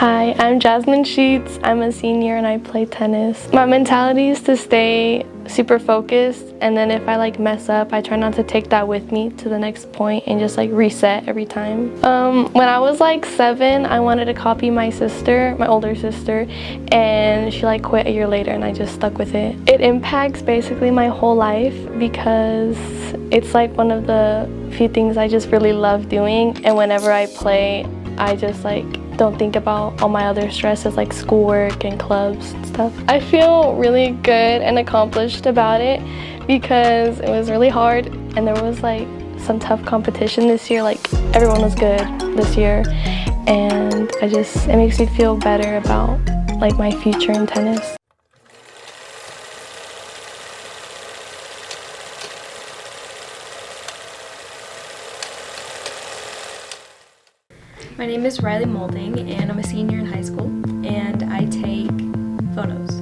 Hi, I'm Jasmine Sheets. I'm a senior and I play tennis. My mentality is to stay super focused, and then if I mess up, I try not to take that with me to the next point and just reset every time. When I was 7, I wanted to copy my sister, my older sister, and she quit a year later and I just stuck with it. It impacts basically my whole life because it's one of the few things I just really love doing, and whenever I play, I just don't think about all my other stresses like schoolwork and clubs and stuff. I feel really good and accomplished about it because it was really hard and there was some tough competition this year. Everyone was good this year, and it makes me feel better about my future in tennis. My name is Riley Molding, and I'm a senior in high school, and I take photos.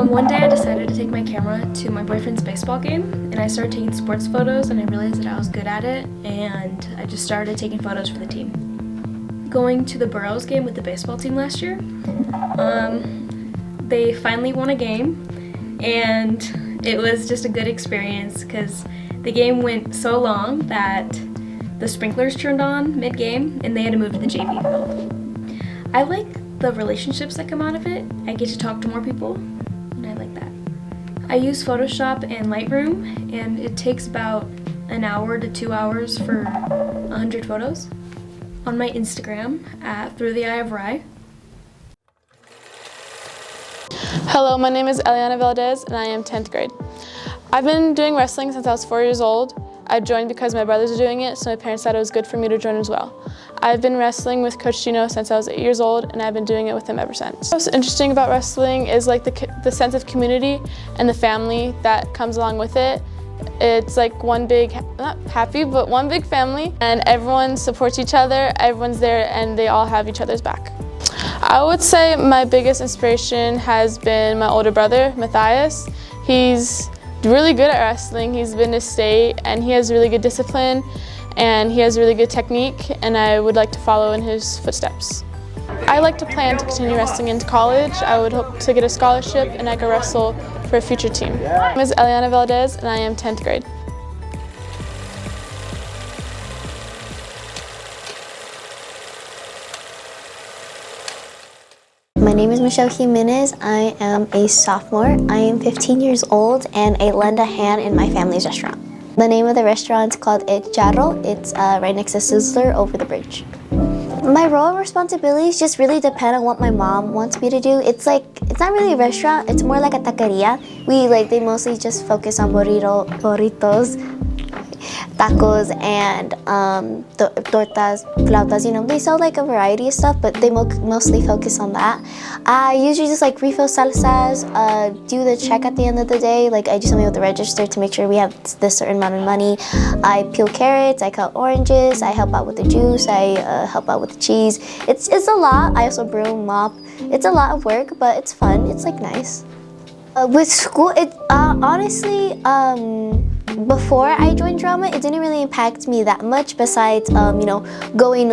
One day I decided to take my camera to my boyfriend's baseball game, and I started taking sports photos, and I realized that I was good at it, and I just started taking photos for the team. Going to the Burroughs game with the baseball team last year, they finally won a game, and it was just a good experience because the game went so long that the sprinklers turned on mid-game and they had to move to the JV field. I like the relationships that come out of it. I get to talk to more people, and I like that. I use Photoshop and Lightroom, and it takes about an hour to 2 hours for 100 photos. On my Instagram at Through the Eye of Rye. Hello, my name is Eliana Valdez and I am 10th grade. I've been doing wrestling since I was 4 years old. I joined because my brothers are doing it, so my parents thought it was good for me to join as well. I've been wrestling with Coach Gino since I was 8 years old, and I've been doing it with him ever since. What's interesting about wrestling is the sense of community and the family that comes along with it. It's one big, not happy, but one big family, and everyone supports each other, everyone's there, and they all have each other's back. I would say my biggest inspiration has been my older brother, Matthias. He's really good at wrestling. He's been to state and he has really good discipline and he has really good technique, and I would like to follow in his footsteps. I like to plan to continue wrestling into college. I would hope to get a scholarship and I could wrestle for a future team. My name is Eliana Valdez and I am 10th grade. My name is Michelle Jimenez. I am a sophomore. I am 15 years old and I lend a hand in my family's restaurant. The name of the restaurant is called El Charro. It's right next to Sizzler over the bridge. My role and responsibilities just really depend on what my mom wants me to do. It's not really a restaurant, it's more like a taqueria. They mostly just focus on burritos, tacos, and tortas, flautas. They sell a variety of stuff, but they mostly focus on that. I usually just refill salsas, do the check at the end of the day. I do something with the register to make sure we have this certain amount of money. I peel carrots, I cut oranges, I help out with the juice, I help out with the cheese. It's a lot. I also broom, mop. It's a lot of work, but it's fun. It's nice. With school, it honestly, before I joined drama, it didn't really impact me that much besides, going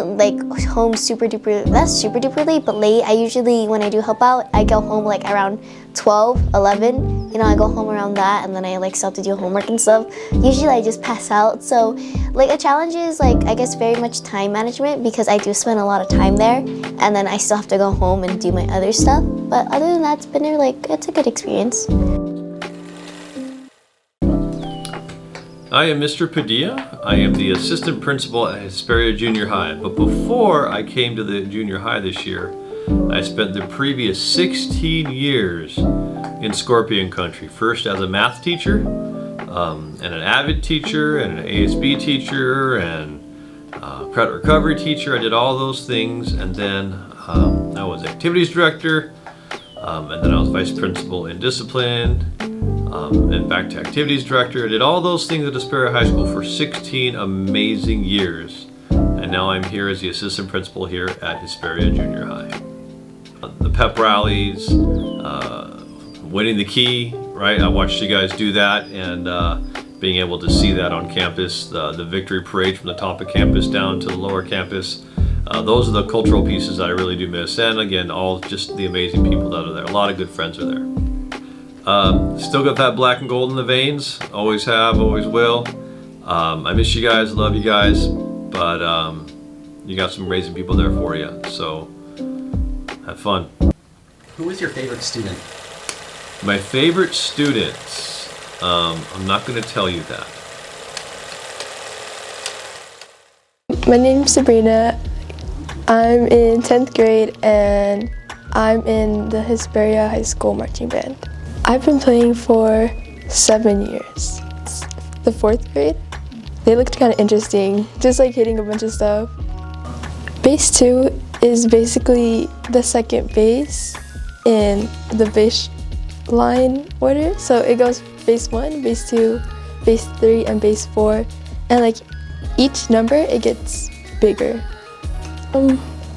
home super duper late, but late. I usually, when I do help out, I go home around 12, 11. I go home around that, and then I still have to do homework and stuff. Usually I just pass out. So a challenge is I guess very much time management because I do spend a lot of time there, and then I still have to go home and do my other stuff. But other than that, it's been it's a good experience. I am Mr. Padilla. I am the assistant principal at Hesperia Junior High. But before I came to the junior high this year, I spent the previous 16 years in Scorpion Country. First as a math teacher, and an AVID teacher, and an ASB teacher, and credit recovery teacher. I did all those things, and then I was activities director, and then I was vice principal in discipline, and back to activities director. I did all those things at Hesperia High School for 16 amazing years. And now I'm here as the assistant principal here at Hesperia Junior High. The pep rallies, winning the key, right? I watched you guys do that, and being able to see that on campus, the victory parade from the top of campus down to the lower campus, Those are the cultural pieces that I really do miss. And again, all just the amazing people that are there. A lot of good friends are there. Still got that black and gold in the veins. Always have, always will. I miss you guys, love you guys, but you got some amazing people there for you. So have fun. Who is your favorite student? My favorite students, I'm not going to tell you that. My name's Sabrina. I'm in 10th grade and I'm in the Hesperia High School marching band. I've been playing for 7 years. It's the 4th grade. They looked kind of interesting, just like hitting a bunch of stuff. Bass 2 is basically the second bass in the bass line order. So it goes bass 1, bass 2, bass 3, and bass 4. And like each number, it gets bigger.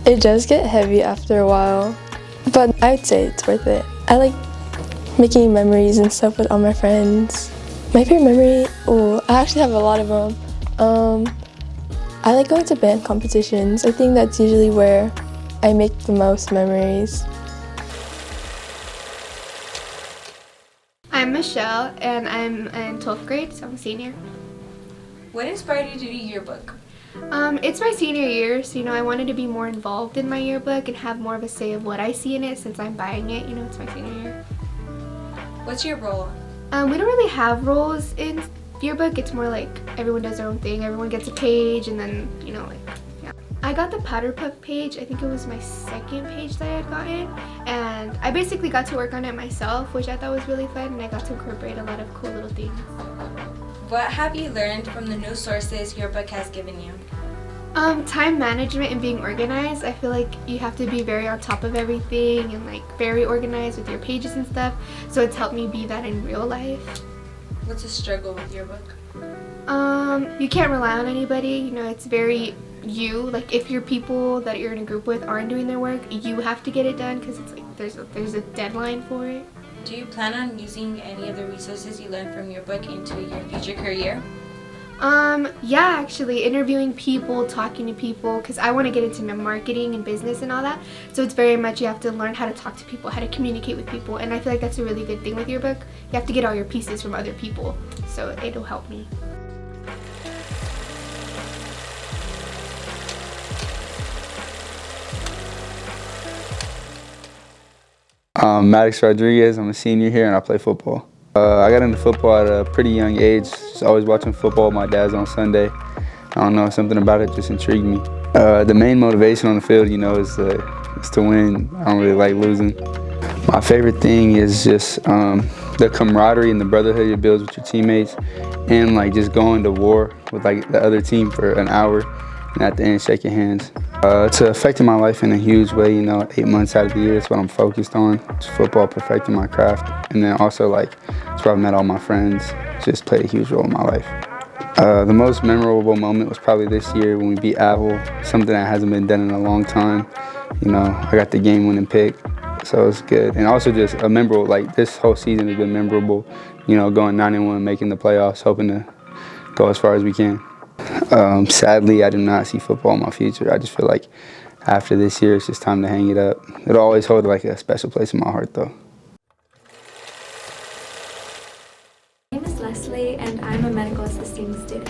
It does get heavy after a while, but I'd say it's worth it. I like making memories and stuff with all my friends. My favorite memory, I actually have a lot of them. I like going to band competitions. I think that's usually where I make the most memories. I'm Michelle and I'm in 12th grade, so I'm a senior. What inspired you to do yearbook? It's my senior year, so I wanted to be more involved in my yearbook and have more of a say of what I see in it since I'm buying it. It's my senior year. What's your role? We don't really have roles in yearbook. It's more like everyone does their own thing. Everyone gets a page and then, yeah. I got the Powder Puff page. I think it was my second page that I had gotten. And I basically got to work on it myself, which I thought was really fun, and I got to incorporate a lot of cool little things. What have you learned from the new sources your book has given you? Time management and being organized. I feel like you have to be very on top of everything and like very organized with your pages and stuff. So it's helped me be that in real life. What's a struggle with your book? You can't rely on anybody. It's very you. Like if your people that you're in a group with aren't doing their work, you have to get it done because it's like there's a deadline for it. Do you plan on using any of the resources you learned from your book into your future career? Yeah, actually, interviewing people, talking to people, because I want to get into marketing and business and all that. So it's very much you have to learn how to talk to people, how to communicate with people, and I feel like that's a really good thing with your book. You have to get all your pieces from other people, so it'll help me. Maddox Rodriguez, I'm a senior here and I play football. I got into football at a pretty young age, just always watching football with my dad's on Sunday. I don't know, something about it just intrigued me. The main motivation on the field, is to win. I don't really like losing. My favorite thing is just the camaraderie and the brotherhood you build with your teammates, and like just going to war with like the other team for an hour and at the end shaking hands. It's affected my life in a huge way, 8 months out of the year, that's what I'm focused on. It's football, perfecting my craft. And then also it's where I've met all my friends, just played a huge role in my life. The most memorable moment was probably this year when we beat Apple, something that hasn't been done in a long time. I got the game-winning pick, so it's good. And also just a memorable, this whole season has been memorable, going 9-1, making the playoffs, hoping to go as far as we can. Sadly, I do not see football in my future. I just feel like after this year, it's just time to hang it up. It'll always hold a special place in my heart, though. My name is Leslie, and I'm a medical assisting student.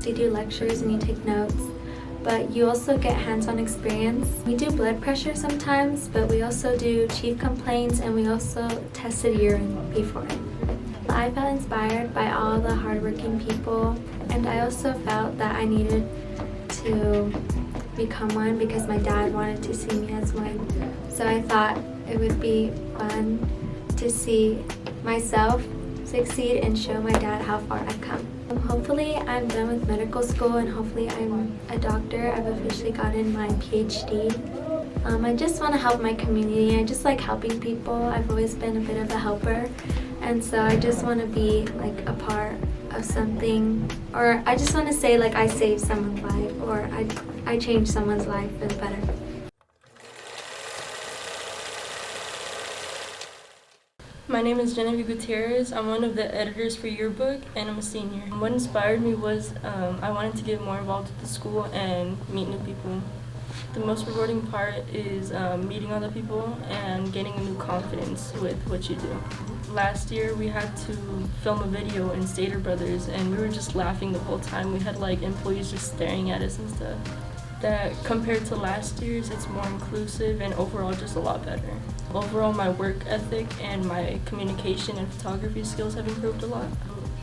You do lectures and you take notes, but you also get hands-on experience. We do blood pressure sometimes, but we also do chief complaints, and we also tested urine before. I felt inspired by all the hardworking people, and I also felt that I needed to become one because my dad wanted to see me as one. So I thought it would be fun to see myself succeed and show my dad how far I've come. Hopefully I'm done with medical school and hopefully I'm a doctor. I've officially gotten my PhD. I just want to help my community. I just like helping people. I've always been a bit of a helper. And so I just want to be a part of something, or I just want to say I saved someone's life, or I changed someone's life for the better. My name is Genevieve Gutierrez. I'm one of the editors for Yearbook, and I'm a senior. What inspired me was I wanted to get more involved with the school and meet new people. The most rewarding part is meeting other people and gaining a new confidence with what you do. Last year we had to film a video in Stater Brothers, and we were just laughing the whole time. We had like employees just staring at us and stuff. That compared to last year's, it's more inclusive and overall just a lot better. Overall, my work ethic and my communication and photography skills have improved a lot.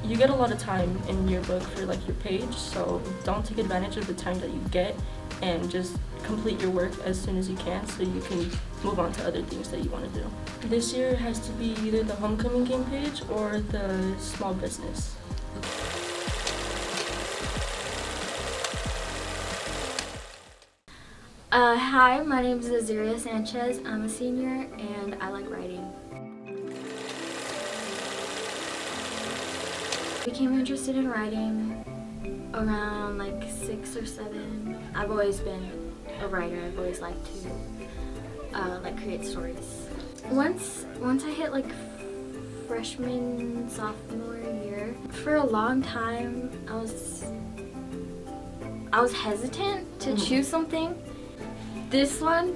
You get a lot of time in Yearbook for like your page, so don't take advantage of the time that you get and just complete your work as soon as you can so you can move on to other things that you want to do. This year has to be either the homecoming game page or the small business. Hi, my name is Azaria Sanchez. I'm a senior and I like writing. I became interested in writing around like 6 or 7. I've always been a writer. I've always liked to create stories. Once I hit like freshman, sophomore year, for a long time I was hesitant to choose something. This one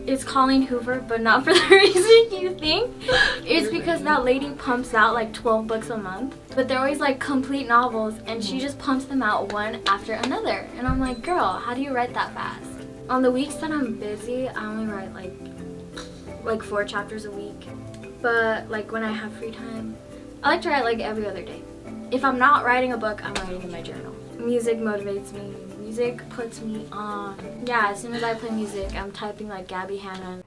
is Colleen Hoover, but not for the reason you think. It's because that lady pumps out like 12 books a month, but they're always like complete novels, and she just pumps them out one after another. And I'm like, girl, how do you write that fast? On the weeks that I'm busy, I only write like 4 chapters a week. But like when I have free time, I like to write like every other day. If I'm not writing a book, I'm writing in my journal. Music motivates me. Music puts me on. Yeah, as soon as I play music, I'm typing like Gabby Hanna.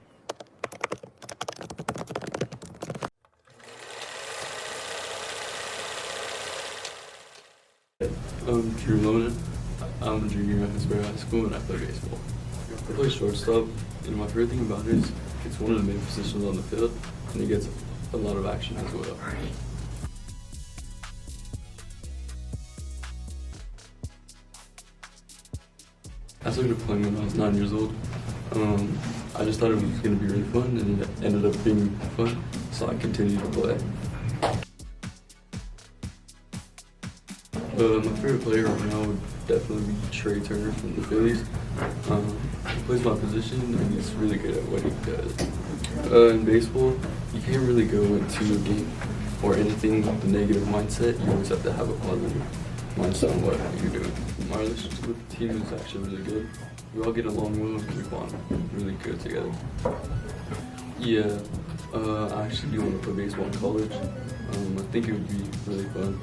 I'm Drew Lonan. I'm a junior at Hesbury High School and I play baseball. I play shortstop, and my favorite thing about it is it's one of the main positions on the field, and it gets a lot of action as well. I started playing when I was 9 years old. I just thought it was going to be really fun, and it ended up being fun, so I continued to play. My favorite player right now would definitely be Trey Turner from the Phillies. He plays my position, and he's really good at what he does. In baseball, you can't really go into a game or anything with a negative mindset. You always have to have a positive mindset on what you're doing. My relationship with the team is actually really good. We all get along well and we bond really good together. Yeah, I actually do want to play baseball in college. I think it would be really fun.